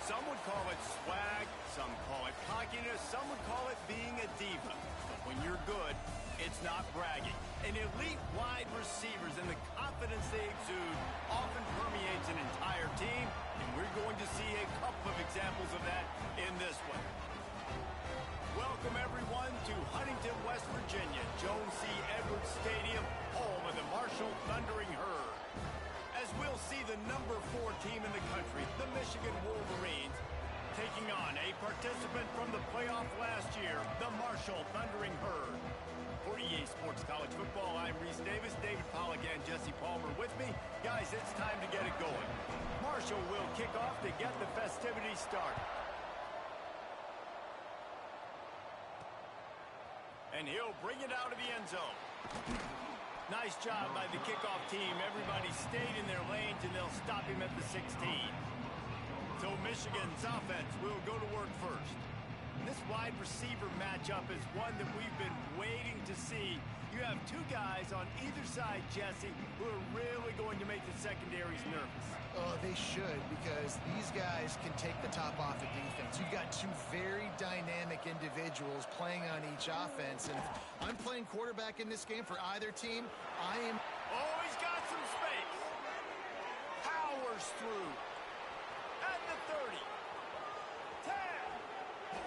Some would call it swag, some call it cockiness, some would call it being a diva. But when you're good, it's not bragging. An elite wide receivers and the confidence they exude often permeates an entire team, and we're going to see a couple of examples of that in this one. Welcome, everyone, to Huntington, West Virginia, Jones C. Edwards Stadium, home of the Marshall Thundering Herd. As we'll see the number 4 team in the country, the Michigan Wolverines, taking on a participant from the playoff last year, the Marshall Thundering Herd. For EA Sports College Football, I'm Reese Davis, David Pollack, and Jesse Palmer with me. Guys, it's time to get it going. Marshall will kick off to get the festivities started. And he'll bring it out of the end zone. Nice job by the kickoff team. Everybody stayed in their lanes, and they'll stop him at the 16. So Michigan's offense will go to work first. This wide receiver matchup is one that we've been waiting to see. You have 2 guys on either side, Jesse, who are really going to make the secondaries nervous. Oh, they should, because these guys can take the top off of defense. You've got 2 very dynamic individuals playing on each offense, and if I'm playing quarterback in this game for either team, I am... Oh, he's got some space. Powers through. At the 30. 10.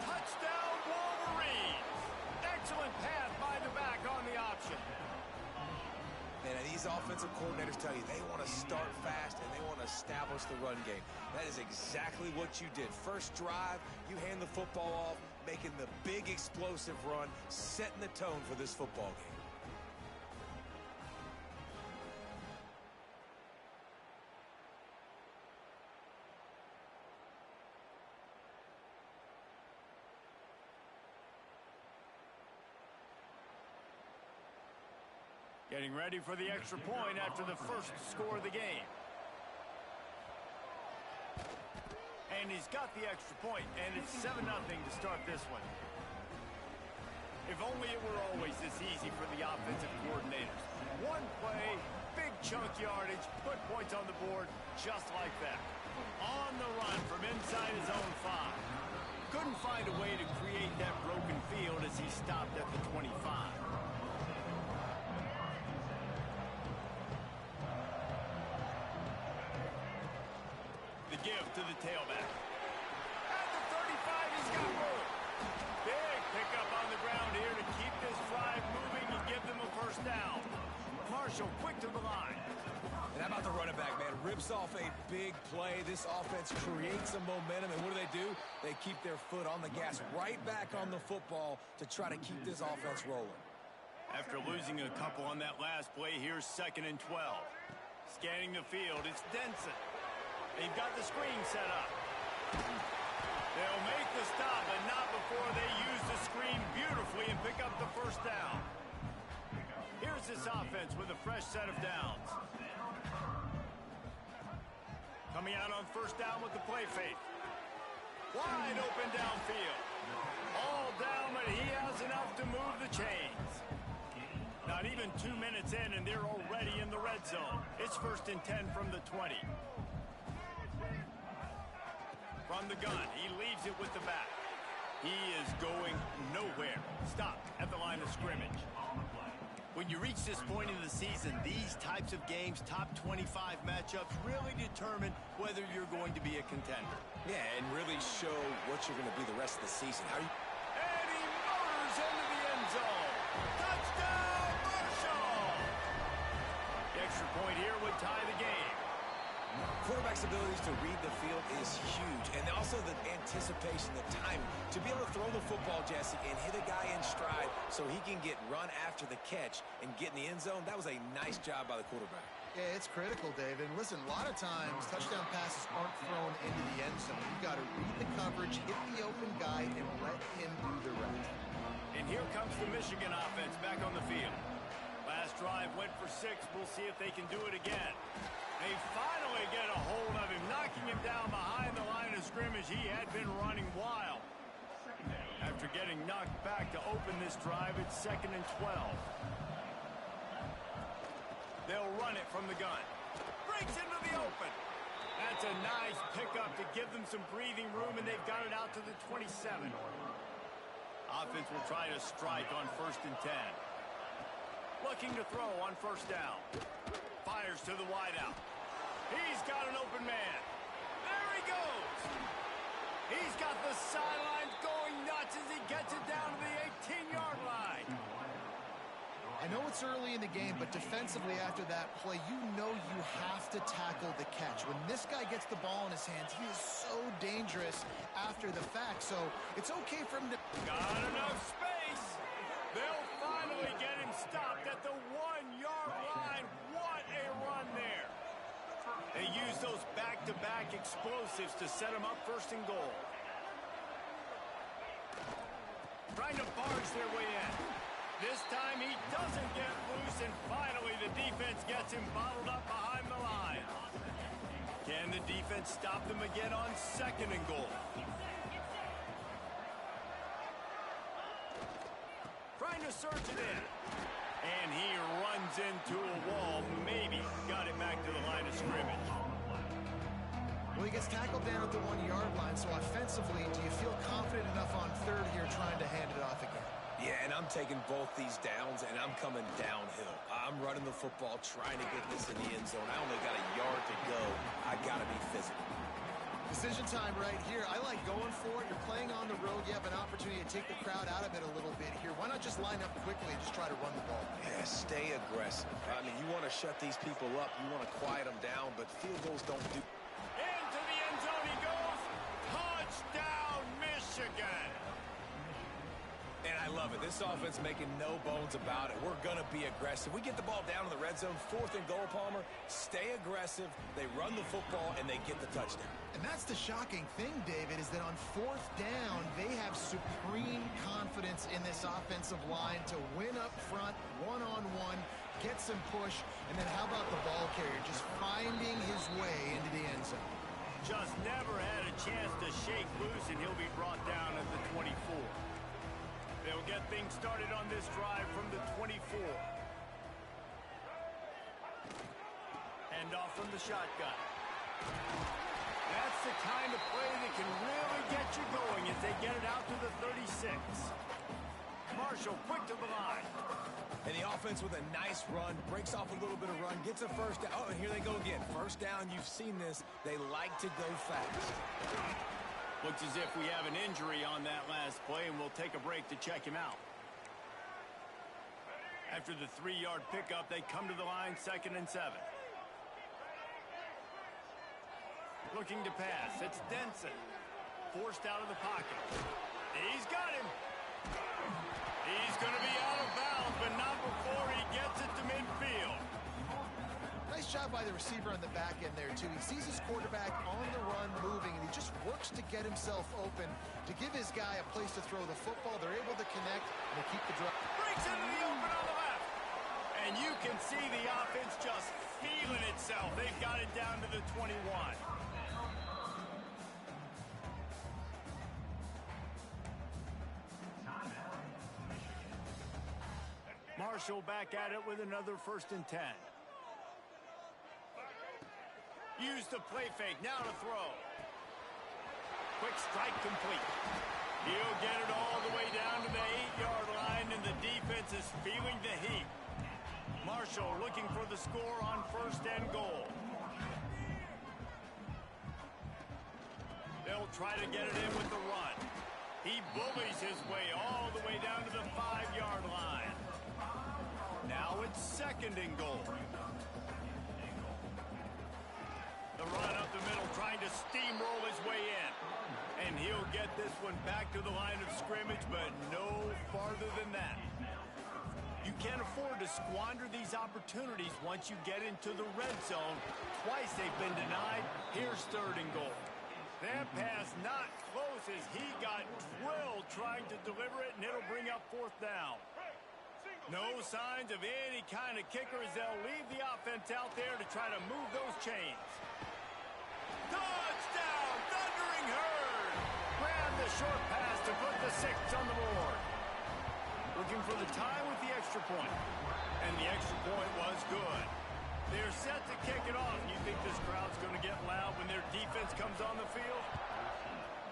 Touchdown, Wolverines. Excellent pass by the back on the option. And these offensive coordinators tell you they want to start fast and they want to establish the run game. That is exactly what you did. First drive, you hand the football off, making the big explosive run, setting the tone for this football game. Getting ready for the extra point after the first score of the game. And he's got the extra point, and it's 7-0 to start this one. If only it were always this easy for the offensive coordinators. One play, big chunk yardage, put points on the board just like that. On the run from inside his own 5. Couldn't find a way to create that broken field as he stopped at the 25. Give to the tailback. At the 35, he's got room. Big pickup on the ground here to keep this drive moving and give them a first down. Marshall quick to the line. And how about the running back, man? Rips off a big play. This offense creates some momentum, and what do? They keep their foot on the gas right back on the football to try to keep this offense rolling. After losing a couple on that last play, here's 2nd and 12. Scanning the field, it's Denson. They've got the screen set up. They'll make the stop, but not before they use the screen beautifully and pick up the first down. Here's this offense with a fresh set of downs. Coming out on first down with the play fake. Wide open downfield. All down, but he has enough to move the chains. Not even 2 minutes in, and they're already in the red zone. It's 1st and 10 from the 20. From the gun, he leaves it with the back. He is going nowhere. Stop at the line of scrimmage. When you reach this point in the season, these types of games, top 25 matchups, really determine whether you're going to be a contender. Yeah, and really show what you're going to be the rest of the season. And he motors into the end zone. Touchdown, Marshall! The extra point here would tie the game. Quarterback's abilities to read the field is huge, and also the anticipation, the timing. To be able to throw the football, Jesse, and hit a guy in stride so he can get run after the catch and get in the end zone, that was a nice job by the quarterback. Yeah, it's critical, David. And listen, a lot of times, touchdown passes aren't thrown into the end zone. You've got to read the coverage, hit the open guy, and let him do the rest. And here comes the Michigan offense back on the field. Last drive went for 6. We'll see if they can do it again. They finally get a hold of him, knocking him down behind the line of scrimmage. He had been running wild. After getting knocked back to open this drive, it's 2nd and 12. They'll run it from the gun. Breaks into the open. That's a nice pickup to give them some breathing room, and they've got it out to the 27. Offense will try to strike on 1st and 10. Looking to throw on 1st down. Fires to the wideout. He's got an open man. There he goes. He's got the sidelines going nuts as he gets it down to the 18-yard line. I know it's early in the game, but defensively after that play, you know you have to tackle the catch. When this guy gets the ball in his hands, he is so dangerous after the fact. So it's okay for him to... Got enough space. They'll finally get him stopped at the 1-yard line. What a run there. They use those back-to-back explosives to set him up 1st and goal. Trying to barge their way in. This time he doesn't get loose, and finally the defense gets him bottled up behind the line. Can the defense stop them again on 2nd and goal? Trying to surge it in. And he runs into a wall. Maybe got it back to the line of scrimmage. Well, he gets tackled down at the 1-yard line, so offensively, do you feel confident enough on 3rd here trying to hand it off again? Yeah, and I'm taking both these downs, and I'm coming downhill. I'm running the football, trying to get this in the end zone. I only got a yard to go. I got to be physical. Decision time right here. I like going for it. You're playing on the road. You have an opportunity to take the crowd out of it a little bit here. Why not just line up quickly and just try to run the ball? Yeah, stay aggressive. I mean, you want to shut these people up. You want to quiet them down, but field goals don't do... Into the end zone he goes. Touchdown, Michigan. And I love it. This offense making no bones about it. We're going to be aggressive. We get the ball down in the red zone, 4th and goal, Palmer. Stay aggressive. They run the football, and they get the touchdown. And that's the shocking thing, David, is that on 4th down, they have supreme confidence in this offensive line to win up front, one-on-one, get some push, and then how about the ball carrier just finding his way into the end zone? Just never had a chance to shake loose, and he'll be brought down at the 24. They'll get things started on this drive from the 24. Hand off from the shotgun. That's the kind of play that can really get you going as they get it out to the 36. Marshall quick to the line. And the offense with a nice run, breaks off a little bit of run, gets a 1st down. Oh, and here they go again. 1st down, you've seen this. They like to go fast. Looks as if we have an injury on that last play, and we'll take a break to check him out. After the 3-yard pickup, they come to the line 2nd and 7. Looking to pass. It's Denson. Forced out of the pocket. He's got him. He's going to be out of bounds, but not before he gets it to midfield. Nice job by the receiver on the back end there, too. He sees his quarterback on the run moving, and he just works to get himself open to give his guy a place to throw the football. They're able to connect, and they keep the drive. Breaks into the open on the left. And you can see the offense just feeling itself. They've got it down to the 21. Marshall back at it with another 1st and 10. Use the play fake. Now to throw. Quick strike complete. He'll get it all the way down to the 8-yard line, and the defense is feeling the heat. Marshall looking for the score on 1st and goal. They'll try to get it in with the run. He bullies his way all the way down to the 5-yard line. Now it's 2nd and goal. The run up the middle, trying to steamroll his way in. And he'll get this one back to the line of scrimmage, but no farther than that. You can't afford to squander these opportunities once you get into the red zone. Twice they've been denied. Here's 3rd and goal. That pass not close as he got drilled trying to deliver it, and it'll bring up 4th down. No signs of any kind of kicker as they'll leave the offense out there to try to move those chains. Touchdown, Thundering Herd! Grab the short pass to put the 6 on the board. Looking for the tie with the extra point. And the extra point was good. They're set to kick it off. You think this crowd's going to get loud when their defense comes on the field?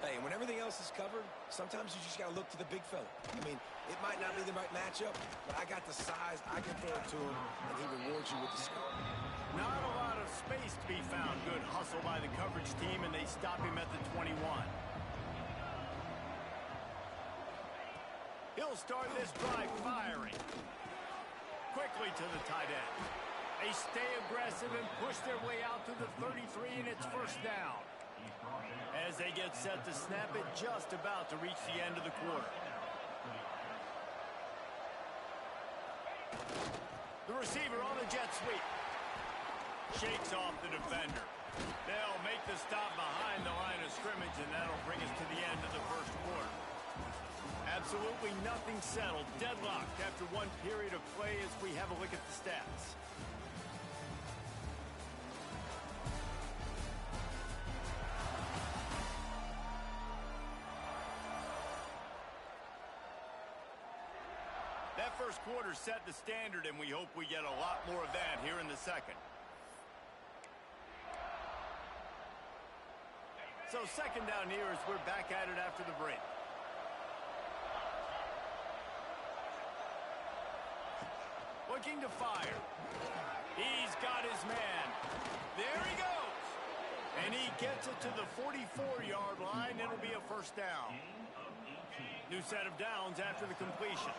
Hey, when everything else is covered, sometimes you just got to look to the big fella. I mean, it might not be the right matchup, but I got the size, I can throw it to him, and he rewards you with the score. Not a lot of space to be found. Good hustle by the coverage team, and they stop him at the 21. He'll start this drive firing. Quickly to the tight end. They stay aggressive and push their way out to the 33, and it's first down. As they get set to snap it, just about to reach the end of the quarter. The receiver on the jet sweep. Shakes off the defender. They'll make the stop behind the line of scrimmage, and that'll bring us to the end of the first quarter. Absolutely nothing settled. Deadlocked after one period of play as we have a look at the stats. That first quarter set the standard, and we hope we get a lot more of that here in the second. So second down here as we're back at it after the break. Looking to fire. He's got his man. There he goes. And he gets it to the 44-yard line. It'll be a first down. New set of downs after the completion.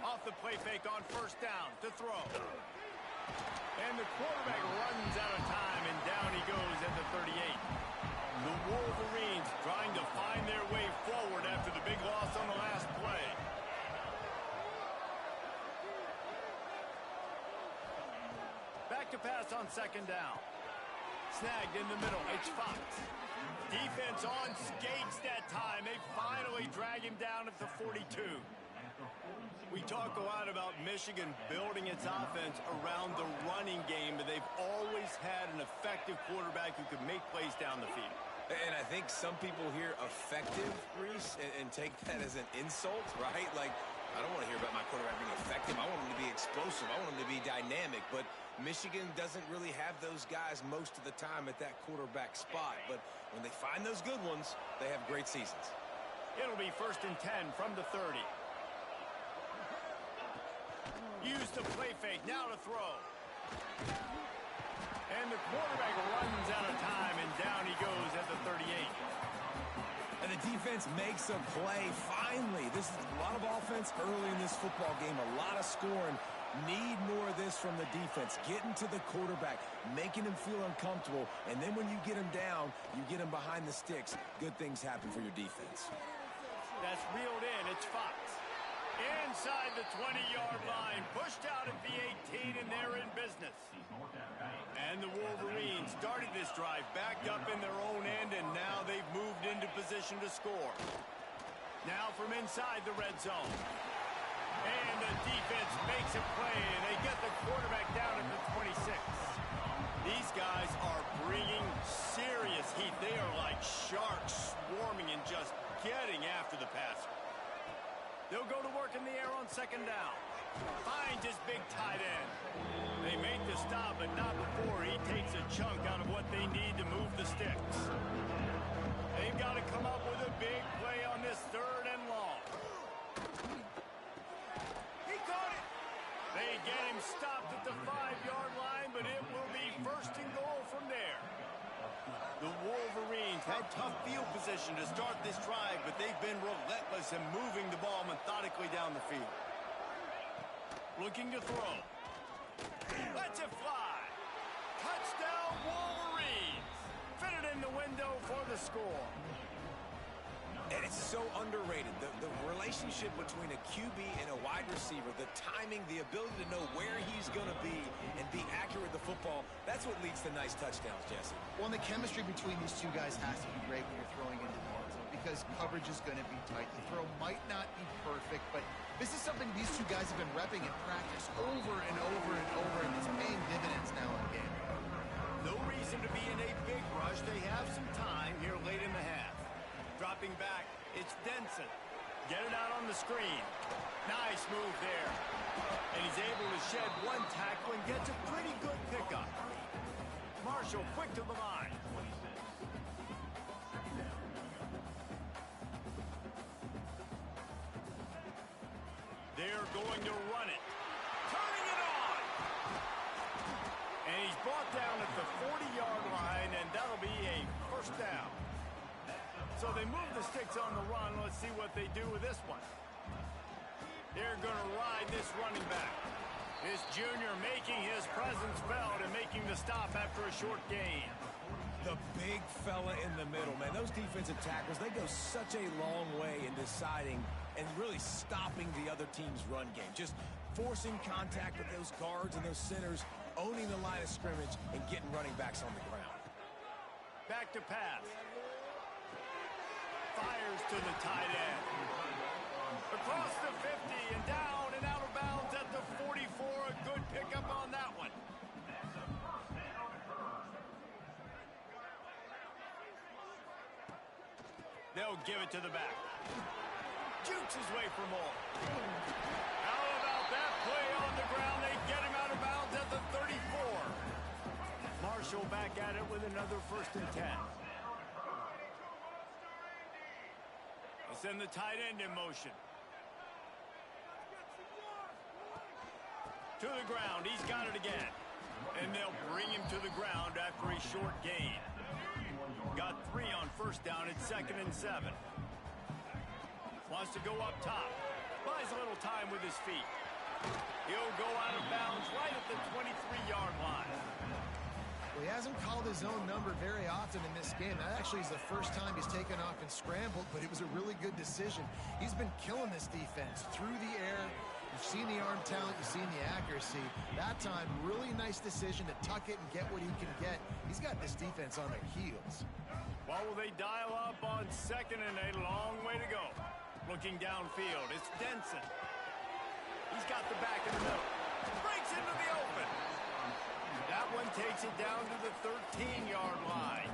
Off the play fake on first down to throw. And the quarterback runs out of time, and down he goes at the 38. The Wolverines trying to find their way forward after the big loss on the last play. Back to pass on second down. Snagged in the middle. It's Fox. Defense on skates that time. They finally drag him down at the 42. We talk a lot about Michigan building its offense around the running game, but they've always had an effective quarterback who could make plays down the field. And I think some people hear effective, Reese, and take that as an insult, right? Like, I don't want to hear about my quarterback being effective. I want him to be explosive. I want him to be dynamic. But Michigan doesn't really have those guys most of the time at that quarterback spot. But when they find those good ones, they have great seasons. It'll be 1st and 10 from the 30. Use the play fake, now to throw. And the quarterback runs out of time, and down he goes at the 38. And the defense makes a play. Finally, this is a lot of offense early in this football game, a lot of scoring. Need more of this from the defense. Getting to the quarterback, making him feel uncomfortable, and then when you get him down, you get him behind the sticks. Good things happen for your defense. That's reeled in. It's Fox. Inside the 20-yard line, pushed out at the 18, and they're in business. And the Wolverines started this drive backed up in their own end, and now they've moved into position to score. Now from inside the red zone. And the defense makes a play, and they get the quarterback down at the 26. These guys are bringing serious heat. They are like sharks swarming and just getting after the passer. They'll go to work in the air on second down. Finds his big tight end. They make the stop, but not before he takes a chunk out of what they need to move the sticks. They've got to come up with a big play on this 3rd and long. He caught it. They get him stopped at the 5-yard line, but it will be 1st and goal from there. The Wolverines had tough field position to start this drive, but they've been relentless in moving the ball methodically down the field. Looking to throw. Lets it fly. Touchdown, Wolverines. Fitted in the window for the score. And it's so underrated. The relationship between a QB and a wide receiver, the timing, the ability to know where he's going to be and be accurate with the football, that's what leads to nice touchdowns, Jesse. Well, and the chemistry between these two guys has to be great when you're throwing into the end zone because coverage is going to be tight. The throw might not be perfect, but this is something these two guys have been repping in practice over and over and over, and it's paying dividends now in the game. No reason to be in a big rush. They have some time here late in the half. Dropping back, it's Denson. get it out on the screen. Nice move there. And he's able to shed one tackle and gets a pretty good pickup. Marshall quick to the line. They're going to run it. Turning it on. And he's brought down at the 40-yard line, and that'll be a first down. So they move the sticks on the run. Let's see what they do with this one. They're going to ride this running back. This junior making his presence felt and making the stop after a short gain. The big fella in the middle, man. Those defensive tackles, they go such a long way in deciding and really stopping the other team's run game. Just forcing contact with those guards and those centers, owning the line of scrimmage, and getting running backs on the ground. Back to pass. Fires to the tight end. Across the 50 and down and out of bounds at the 44. A good pickup on that one. They'll give it to the back. Jukes his way for more. How about that play on the ground? They get him out of bounds at the 34. Marshall back at it with another 1st and 10. They'll send the tight end in motion. To the ground. He's got it again. And they'll bring him to the ground after a short gain. Got 3 on 1st down. It's 2nd and 7. Wants to go up top. Buys a little time with his feet. He'll go out of bounds right at the 23-yard line. Well, he hasn't called his own number very often in this game. That actually is the first time he's taken off and scrambled, but it was a really good decision. He's been killing this defense through the air. You've seen the arm talent, you've seen the accuracy. That time, really nice decision to tuck it and get what he can get. He's got this defense on their heels. Well, will they dial up on 2nd and a long way to go? Looking downfield, it's Denson. He's got the back in the middle. Breaks into the open. That one takes it down to the 13-yard line.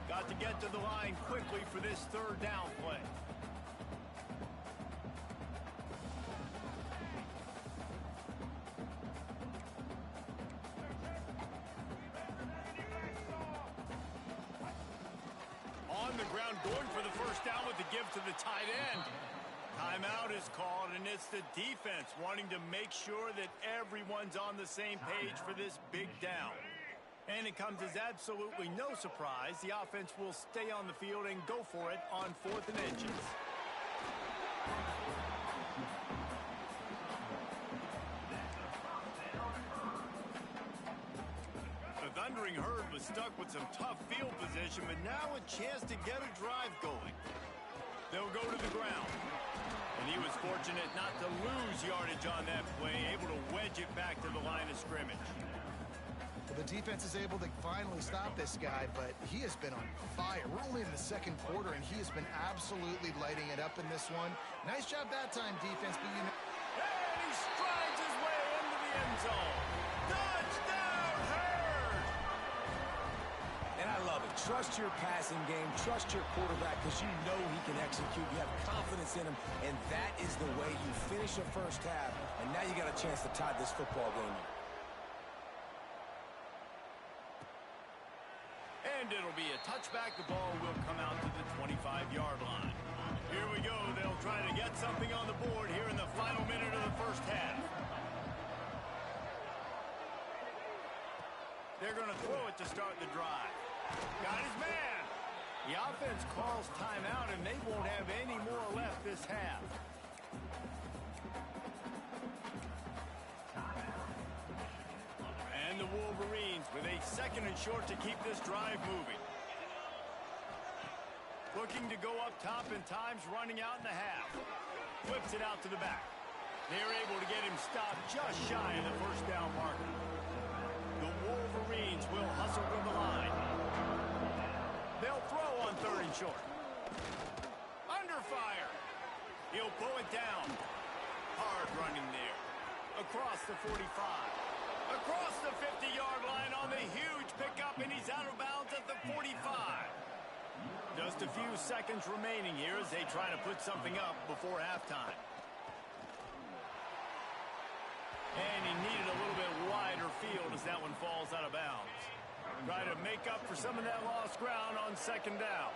Got to get to the line quickly for this 3rd down play. On the ground, going for the 1st down with the give to the tight end. Timeout is called, and it's the defense wanting to make sure that everyone's on the same page for this big down. And it comes as absolutely no surprise. The offense will stay on the field and go for it on 4th and inches. The Thundering Herd was stuck with some tough field position, but now a chance to get a drive going. They'll go to the ground. And he was fortunate not to lose yardage on that play, able to wedge it back to the line of scrimmage. Well, the defense is able to finally stop this guy, but he has been on fire. We're only in the 2nd quarter, and he has been absolutely lighting it up in this one. Nice job that time, defense, but you know... And he strides his way into the end zone. Touchdown, Herd! And I love it. Trust your passing game. Trust your quarterback because you know he can execute. You have confidence in him, and that is the way you finish a 1st half, and now you got a chance to tie this football game. And it'll be a touchback. The ball will come out to the 25-yard line. Here we go. They'll try to get something on the board here in the final minute of the 1st half. They're going to throw it to start the drive. Got his man. The offense calls timeout, and they won't have any more left this half. And the Wolverines with a 2nd and short to keep this drive moving. Looking to go up top, and time's running out in the half. Flips it out to the back. They're able to get him stopped just shy of the 1st down marker. The Wolverines will hustle from the line. They'll throw on 3rd and short. Under fire. He'll pull it down. Hard running there. Across the 45. Across the 50-yard line on the huge pickup, and he's out of bounds at the 45. Does Just a few seconds remaining here as they try to put something up before halftime. And he needed a little bit wider field as that one falls out of bounds. Try to make up for some of that lost ground on second down.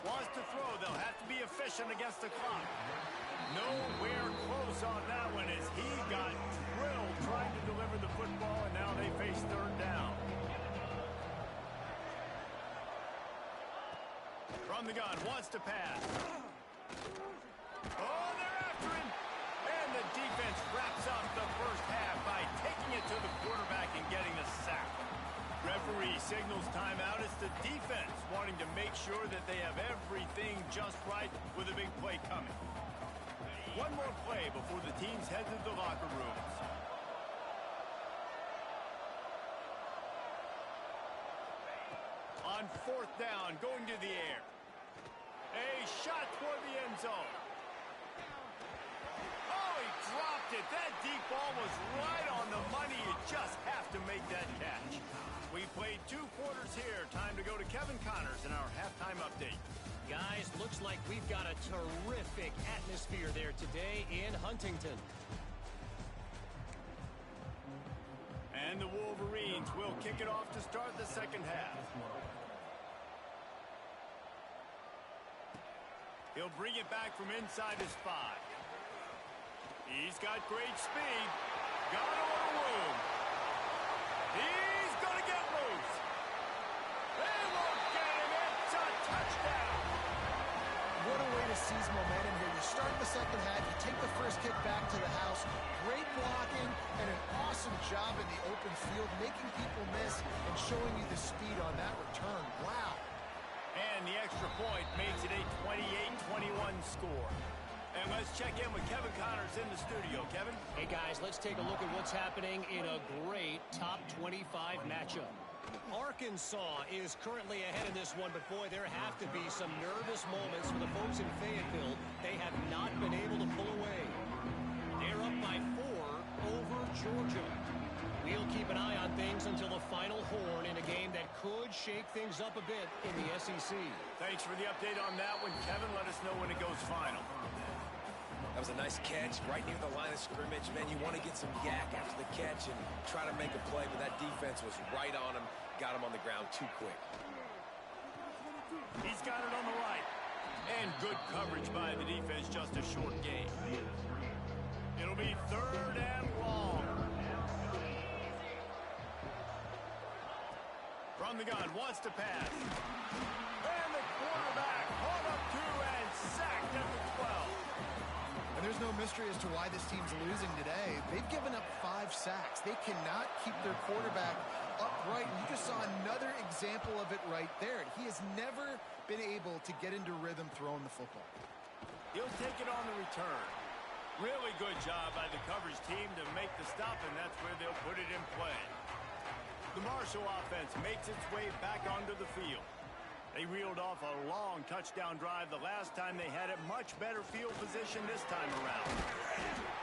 Wants to throw. They'll have to be efficient against the clock. Nowhere close on that one as he got drilled trying to deliver the football, and now they face third down. From the gun, wants to pass. Oh, they're after him. And the defense wraps up the first half by taking it to the quarterback and getting the sack. Referee signals timeout. It's the defense wanting to make sure that they have everything just right with a big play coming. One more play before the teams head to the locker rooms. On fourth down, going to the air. A shot toward the end zone. Oh, he dropped it. That deep ball was right on the money. You just have to make that catch. We played 2 quarters here. Time to go to Kevin Connors in our halftime update. Guys, looks like we've got a terrific atmosphere there today in Huntington. And the Wolverines will kick it off to start the second half. He'll bring it back from inside his 5. He's got great speed. Got a little room. He's going to get loose. They won't get him. It's a touchdown. What a way to seize momentum here. You start the second half, you take the first kick back to the house. Great blocking and an awesome job in the open field, making people miss and showing you the speed on that return. Wow. And the extra point makes it a 28-21 score. And let's check in with Kevin Connors in the studio. Kevin? Hey, guys, let's take a look at what's happening in a great top 25 matchup. Arkansas is currently ahead in this one, but boy, there have to be some nervous moments for the folks in Fayetteville. They have not been able to pull away. They're up by 4 over Georgia. We'll keep an eye on things until the final horn in a game that could shake things up a bit in the SEC. Thanks for the update on that one, Kevin. Let us know when it goes final. That was a nice catch right near the line of scrimmage. Man, you want to get some yak after the catch and try to make a play, but that defense was right on him. Got him on the ground too quick. He's got it on the right. And good coverage by the defense, just a short gain. It'll be third and long. From the gun, wants to pass. And the quarterback hauled up 2 and sacked at the 12. And there's no mystery as to why this team's losing today. They've given up 5 sacks. They cannot keep their quarterback upright. And you just saw another example of it right there. He has never been able to get into rhythm throwing the football. He'll take it on the return. Really good job by the coverage team to make the stop, and that's where they'll put it in play. The Marshall offense makes its way back onto the field. They reeled off a long touchdown drive the last time they had it. Much better field position this time around.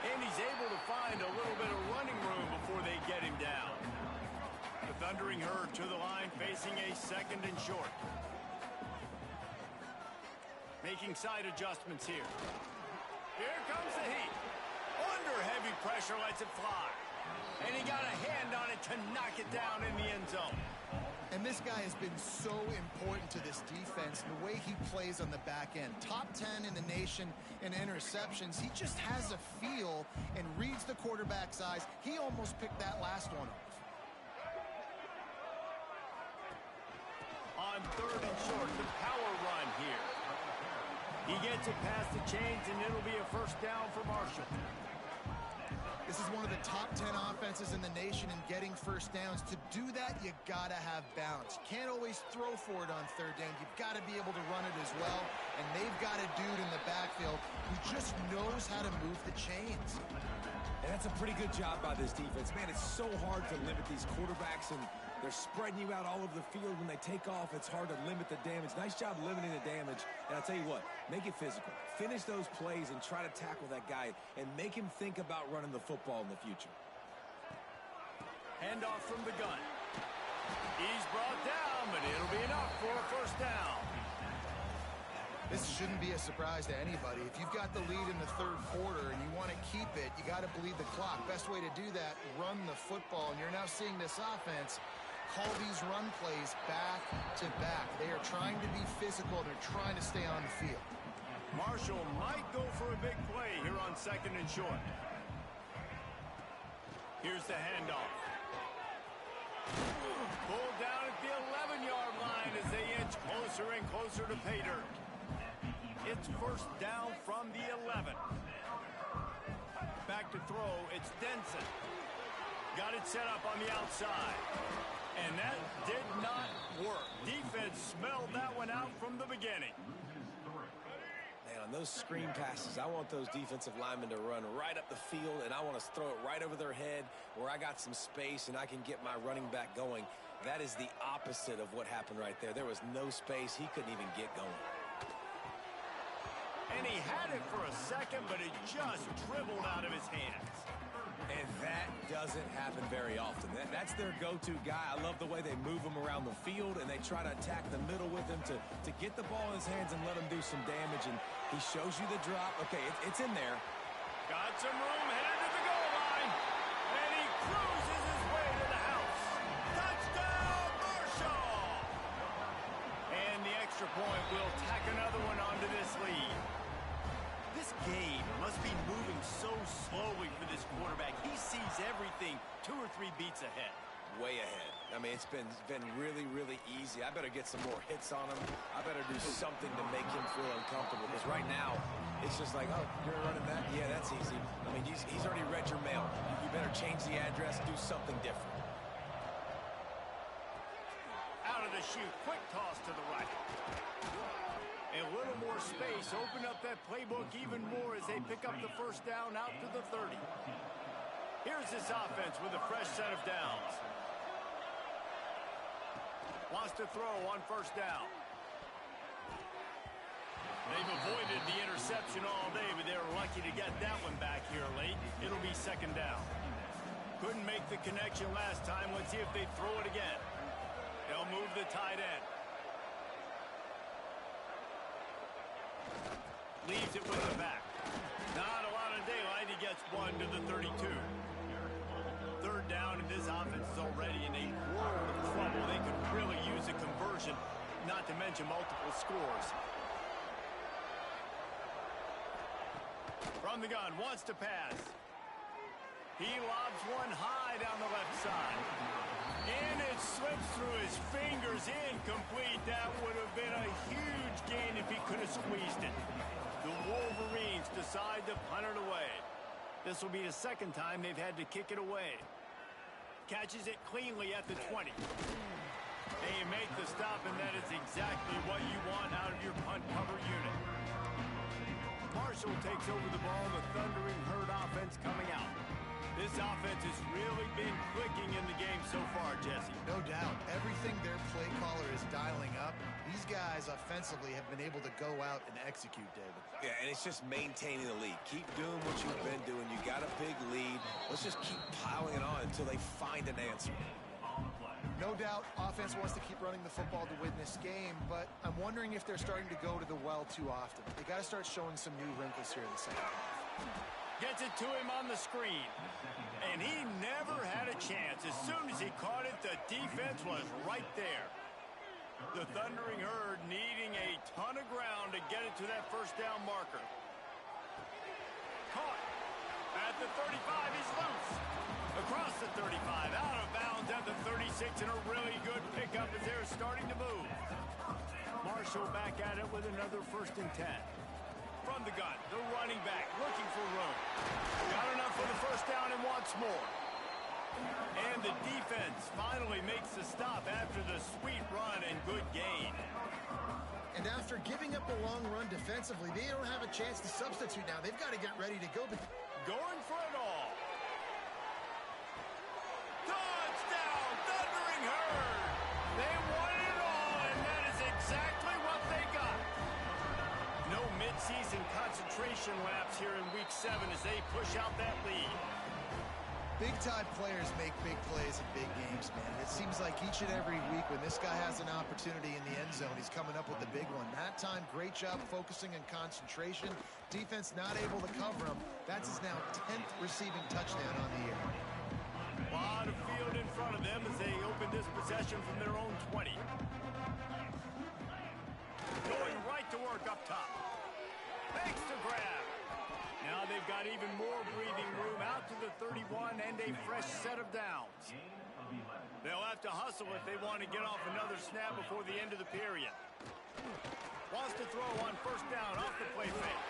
And he's able to find a little bit of running room before they get him down. The Thundering Herd to the line, facing a 2nd and short. Making side adjustments here. Here comes the heat. Under heavy pressure, lets it fly. And he got a hand on it to knock it down in the end zone. And this guy has been so important to this defense, the way he plays on the back end. Top 10 in the nation in interceptions. He just has a feel and reads the quarterback's eyes. He almost picked that last one off. On 3rd and short, the power run here. He gets it past the chains, and it'll be a first down for Marshall. This is one of the top 10 offenses in the nation in getting first downs. To do that, you gotta have balance. You can't always throw for it on 3rd down. You've got to be able to run it as well. And they've got a dude in the backfield who just knows how to move the chains. And that's a pretty good job by this defense. Man, it's so hard to limit these quarterbacks, and they're spreading you out all over the field. When they take off, it's hard to limit the damage. Nice job limiting the damage. And I'll tell you what, make it physical. Finish those plays and try to tackle that guy and make him think about running the football in the future. Handoff from the gun. He's brought down, but it'll be enough for a first down. This shouldn't be a surprise to anybody. If you've got the lead in the third quarter and you want to keep it, you got to bleed the clock. Best way to do that, run the football. And you're now seeing this offense call these run plays back to back. They are trying to be physical. They're trying to stay on the field. Marshall might go for a big play here on 2nd and short. Here's the handoff. Pulled down at the 11-yard line as they inch closer and closer to pay dirt. It's first down from the 11. Back to throw, it's Denson. Got it set up on the outside. And that did not work. Defense smelled that one out from the beginning. Man, on those screen passes, I want those defensive linemen to run right up the field, and I want to throw it right over their head where I got some space and I can get my running back going. That is the opposite of what happened right there. There was no space. He couldn't even get going. And he had it for a second, but it just dribbled out of his hands. And that doesn't happen very often. That's their go-to guy. I love the way they move him around the field, and they try to attack the middle with him to get the ball in his hands and let him do some damage. And he shows you the drop. Okay, it's in there. Got some room, headed to the goal line. And he cruises his way to the house. Touchdown, Marshall! And the extra point will tack another one onto this lead. This game must be moving so slowly for this quarterback. He sees everything 2 or 3 beats ahead. Way ahead. I mean, it's been really, really easy. I better get some more hits on him. I better do something to make him feel uncomfortable, because right now it's just like, oh, you're running that? Yeah, that's easy. I mean, he's already read your mail. You better change the address, do something different. Out of the chute, quick toss to the right. A little more space, open up that playbook even more as they pick up the first down out to the 30. Here's this offense with a fresh set of downs. Wants to throw on first down. They've avoided the interception all day, but they were lucky to get that one back here late. It'll be 2nd down. Couldn't make the connection last time. Let's see if they throw it again. They'll move the tight end. Leaves it with the back. Not a lot of daylight. He gets one to the 32. 3rd down, and this offense is already in a world of trouble. They could really use a conversion, not to mention multiple scores. From the gun, wants to pass. He lobs one high down the left side. And it slips through his fingers, incomplete. That would have been a huge gain if he could have squeezed it. The Wolverines decide to punt it away. This will be the 2nd time they've had to kick it away. Catches it cleanly at the 20. They make the stop, and that is exactly what you want out of your punt cover unit. Marshall takes over the ball, the Thundering Herd offense coming out. This offense has really been clicking in the game so far, Jesse. No doubt. Everything their play caller is dialing up, these guys offensively have been able to go out and execute, David. Yeah, and it's just maintaining the lead. Keep doing what you've been doing. You got a big lead. Let's just keep piling it on until they find an answer. No doubt, offense wants to keep running the football to win this game, but I'm wondering if they're starting to go to the well too often. They got to start showing some new wrinkles here in the 2nd half. Gets it to him on the screen. And he never had a chance. As soon as he caught it, the defense was right there. The Thundering Herd needing a ton of ground to get it to that first down marker. Caught. At the 35, he's loose. Across the 35, out of bounds at the 36, and a really good pickup as they're starting to move. Marshall back at it with another 1st and 10. From the gun, the running back looking for room. Got enough for the first down and wants more. And the defense finally makes the stop after the sweet run and good gain. And after giving up a long run defensively, they don't have a chance to substitute now. They've got to get ready to go. But going for it all. Touchdown, Thundering Herd. They won it all, and that is exactly what they got. No midseason concentration laps here in Week 7 as they push out that lead. Big-time players make big plays in big games, man. It seems like each and every week when this guy has an opportunity in the end zone, he's coming up with a big one. That time, great job focusing and concentration. Defense not able to cover him. That's his now 10th receiving touchdown on the year. A lot of field in front of them as they open this possession from their own 20. Going right to work up top. Makes the grab. Now they've got even more breathing room out to the 31 and a fresh set of downs. They'll have to hustle if they want to get off another snap before the end of the period. Wants to throw on first down off the play fake.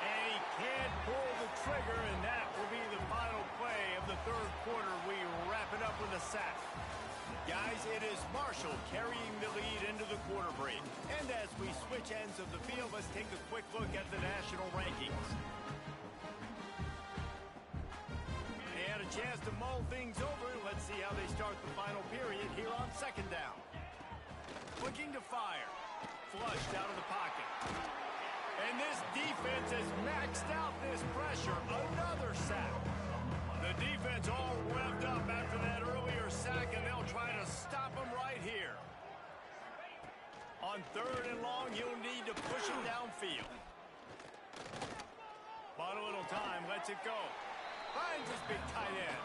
And he can't pull the trigger, and that will be the final play of the third quarter. We wrap it up with a sack. Guys, it is Marshall carrying the lead into the quarter break. And as we switch ends of the field, let's take a quick look at the national rankings. They had a chance to mull things over. Let's see how they start the final period here on second down. Looking to fire. Flushed out of the pocket. And this defense has maxed out this pressure. Another sack. The defense all revved up after that earlier sack, and they'll try to stop him right here. On third and long, you'll need to push him downfield. Bought a little time, lets it go. Finds his big tight end.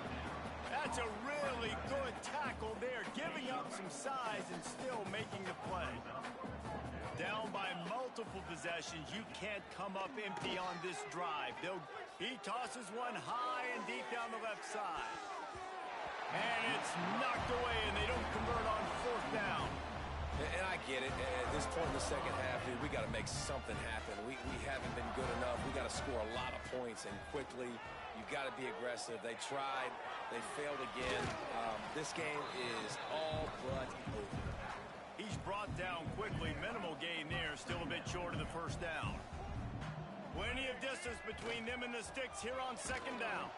That's a really good tackle there, giving up some size and still making the play. Down by multiple possessions, you can't come up empty on this drive. He tosses one high and deep down the left side. And it's knocked away, and they don't convert on fourth down. And I get it. At this point in the second half, dude, we got to make something happen. We haven't been good enough. We got to score a lot of points, and quickly. You've got to be aggressive. They tried. They failed again. This game is all but over. He's brought down quickly. Minimal gain there. Still a bit short of the first down. Plenty of distance between them and the sticks here on second down.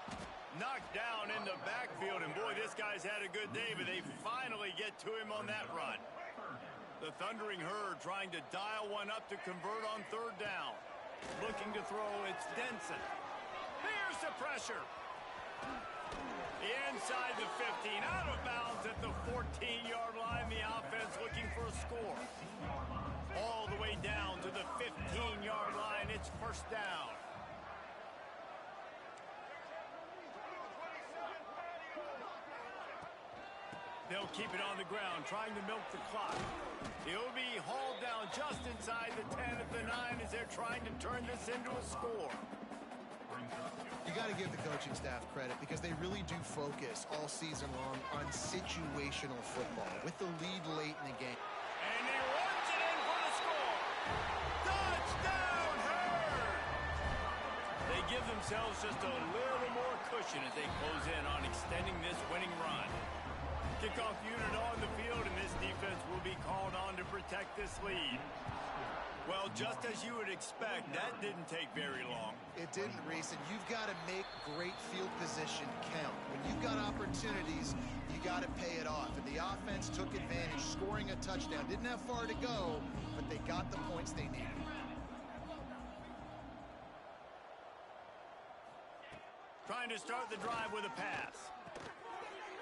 Knocked down in the backfield, and boy, this guy's had a good day, but they finally get to him on that run. The Thundering Herd trying to dial one up to convert on third down. Looking to throw, it's Denson. Here's the pressure. Inside the 15, out of bounds at the 14-yard line. The offense looking for a score. All the way down to the 15-yard line. It's first down. They'll keep it on the ground, trying to milk the clock. He'll be hauled down just inside the 10 at the 9 as they're trying to turn this into a score. You got to give the coaching staff credit because they really do focus all season long on situational football with the lead late in the game. And he runs it in for the score. Touchdown, Herd! They give themselves just a little more cushion as they close in on extending this winning run. Kickoff unit on the field, and this defense will be called on to protect this lead. Well, just as you would expect, that didn't take very long. It didn't, Reese, and you've got to make great field position count. When you've got opportunities, you got to pay it off. And the offense took advantage, scoring a touchdown. Didn't have far to go, but they got the points they needed. Trying to start the drive with a pass.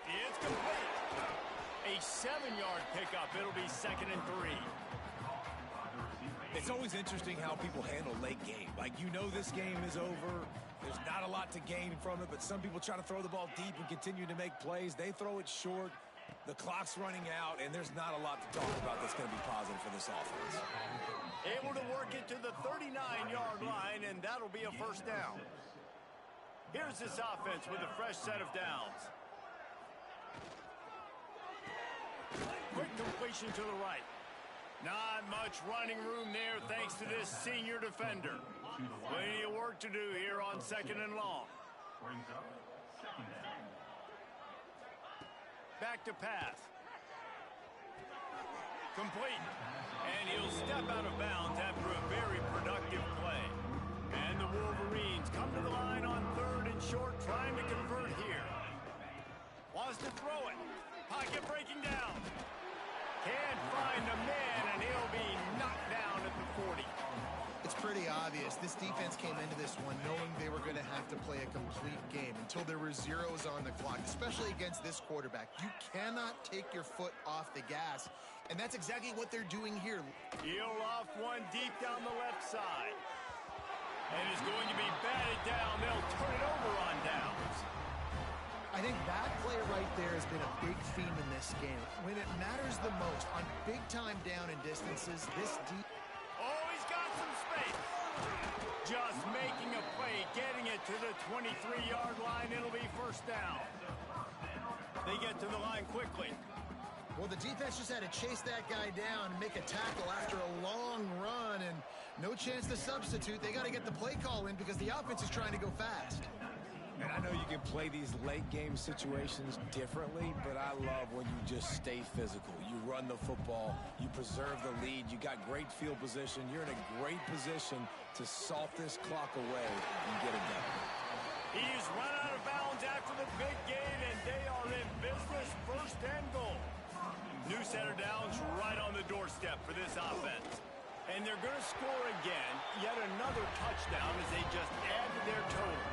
It's complete. A 7-yard pickup. It'll be 2nd and 3. It's always interesting how people handle late game. Like, you know this game is over. There's not a lot to gain from it, but some people try to throw the ball deep and continue to make plays. They throw it short. The clock's running out, and there's not a lot to talk about that's going to be positive for this offense. Able to work it to the 39-yard line, and that'll be a first down. Here's this offense with a fresh set of downs. Quick completion to the right. Not much running room there thanks to this senior defender. Plenty of work to do here on 2nd and long. Back to pass. Complete. And he'll step out of bounds after a very productive play. And the Wolverines come to the line on 3rd and short, trying to convert here. Wants to throw it. Pocket breaking down. Can't find a man, and he'll be knocked down at the 40. It's pretty obvious. This defense came into this one knowing they were going to have to play a complete game until there were zeros on the clock, especially against this quarterback. You cannot take your foot off the gas, and that's exactly what they're doing here. He'll off one deep down the left side. And is going to be batted down. They'll turn it over on downs. I think that play right there has been a big theme in this game. When it matters the most, on big-time down and distances, this deep... Oh, he's got some space. Just making a play, getting it to the 23-yard line. It'll be first down. They get to the line quickly. Well, the defense just had to chase that guy down and make a tackle after a long run, and no chance to substitute. They got to get the play call in because the offense is trying to go fast. And I know you can play these late-game situations differently, but I love when you just stay physical. You run the football, you preserve the lead, you got great field position, you're in a great position to salt this clock away and get it done. He's run out of bounds after the big gain, and they are in business, first and goal. New center downs right on the doorstep for this offense. And they're going to score again, yet another touchdown as they just add to their total.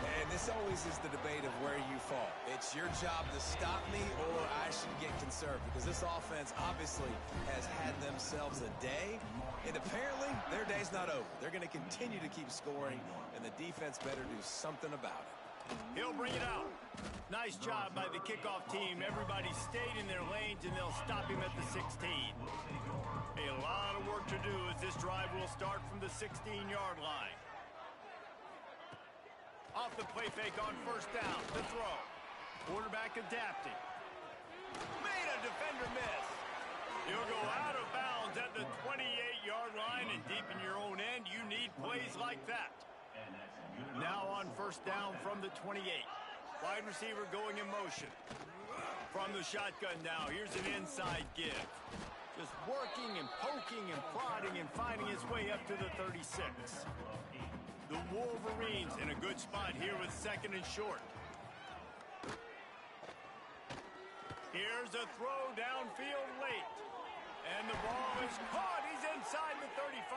And this always is the debate of where you fall. It's your job to stop me or I should get conserved because this offense obviously has had themselves a day, and apparently their day's not over. They're going to continue to keep scoring, and the defense better do something about it. He'll bring it out. Nice job by the kickoff team. Everybody stayed in their lanes, and they'll stop him at the 16. A lot of work to do as this drive will start from the 16-yard line. Off the play fake on first down. The throw. Quarterback adapting. Made a defender miss. He'll go out of bounds at the 28-yard line, and deep in your own end, you need plays like that. Now on first down from the 28. Wide receiver going in motion. From the shotgun now, here's an inside give. Just working and poking and prodding and finding his way up to the 36. The Wolverines in a good spot here with second and short. Here's a throw downfield late. And the ball is caught. He's inside the 35.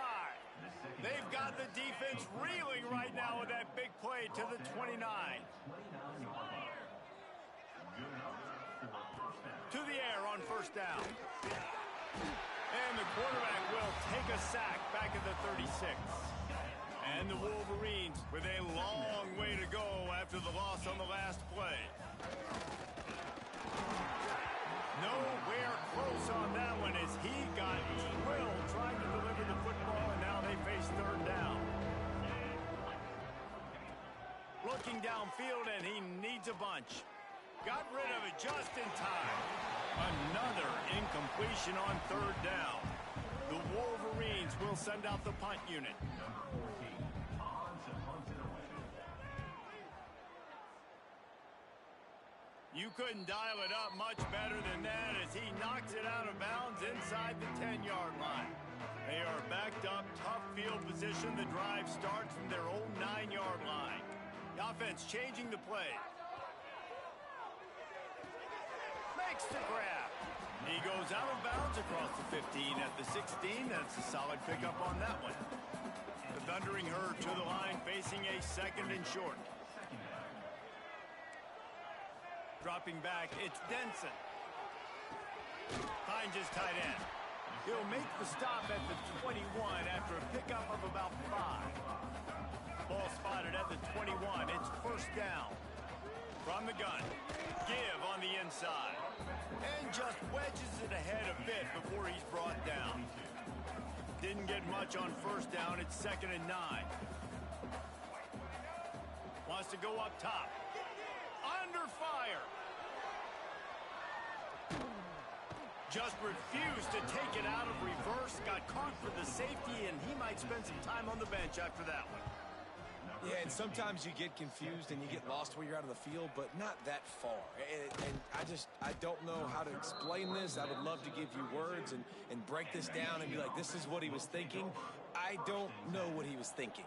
They've got the defense reeling right now with that big play to the 29. To the air on first down. And the quarterback will take a sack back at the 36. And the Wolverines with a long way to go after the loss on the last play. Nowhere close on that one as he got drilled trying to deliver the football, and now they face third down. Looking downfield, and he needs a bunch. Got rid of it just in time. Another incompletion on third down. The Wolverines will send out the punt unit. You couldn't dial it up much better than that as he knocks it out of bounds inside the 10-yard line. They are backed up, tough field position. The drive starts from their own 9-yard line. The offense changing the play. Makes the grab. He goes out of bounds across the 15 at the 16. That's a solid pickup on that one. The Thundering Herd to the line facing a second and short. Dropping back, it's Denson. Finds his tight end. He'll make the stop at the 21 after a pickup of about 5. Ball spotted at the 21. It's first down. From the gun. Give on the inside. And just wedges it ahead a bit before he's brought down. Didn't get much on first down. It's second and 9. Wants to go up top. Under fire. Just refused to take it out of reverse. Got caught for the safety, and he might spend some time on the bench after that one. Yeah, and sometimes you get confused and you get lost when you're out of the field, but not that far. And I don't know how to explain this. I would love to give you words and break this down and be like, this is what he was thinking. I don't know what he was thinking.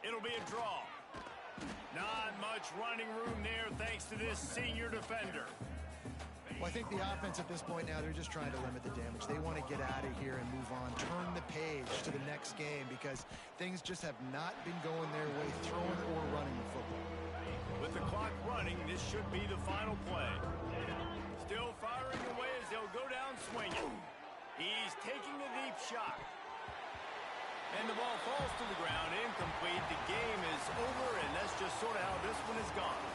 It'll be a draw. Not much running room there thanks to this senior defender. Well, I think the offense at this point now, they're just trying to limit the damage. They want to get out of here and move on, turn the page to the next game because things just have not been going their way, throwing or running the football. With the clock running, this should be the final play. Still firing away as they'll go down swinging. He's taking a deep shot. And the ball falls to the ground, incomplete. The game is over, and that's just sort of how this one has gone.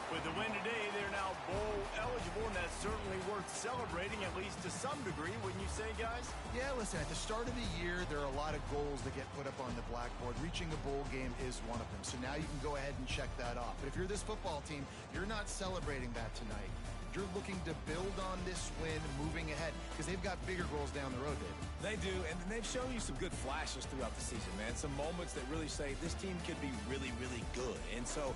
With the win today, they're now bowl eligible, and that's certainly worth celebrating, at least to some degree, wouldn't you say, guys? Yeah, listen, at the start of the year, there are a lot of goals that get put up on the blackboard. Reaching a bowl game is one of them. So now you can go ahead and check that off. But if you're this football team, you're not celebrating that tonight. You're looking to build on this win moving ahead because they've got bigger goals down the road, David. They do, and they've shown you some good flashes throughout the season, man. Some moments that really say this team could be really, really good. And so